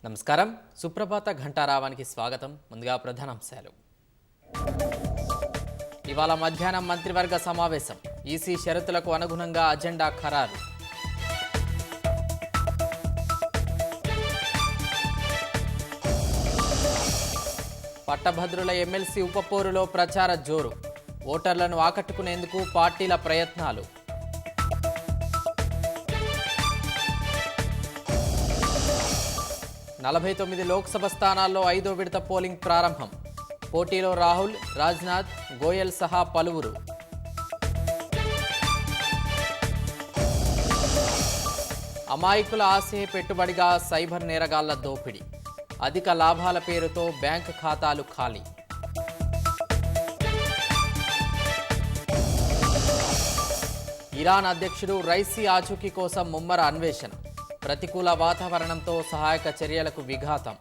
నమస్కారం. సుప్రభాత ఘంటారావానికి స్వాగతం. ముందుగా ప్రధానాంశాలు. ఇవాళ మధ్యాహ్నం మంత్రివర్గ సమావేశం. ఈసీ షరతులకు అనుగుణంగా అజెండా ఖరారు. పట్టభద్రుల ఎమ్మెల్సీ ఉపపోరులో ప్రచార జోరు. ఓటర్లను ఆకట్టుకునేందుకు పార్టీల ప్రయత్నాలు. నలభై 49 లోక్సభ స్థానాల్లో 5వ విడత పోలింగ్ ప్రారంభం. పోటీలో రాహుల్, రాజ్నాథ్, గోయల్ సహా పలువురు. అమాయకుల ఆశే పెట్టుబడిగా సైబర్ నేరగాళ్ల దోపిడీ. అధిక లాభాల పేరుతో బ్యాంక్ ఖాతాలు ఖాళీ. ఇరాన్ అధ్యక్షుడు రైసీ ఆచూకీ కోసం ముమ్మర అన్వేషణ. ప్రతికూల వాతావరణంతో సహాయక చర్యలకు విఘాతం.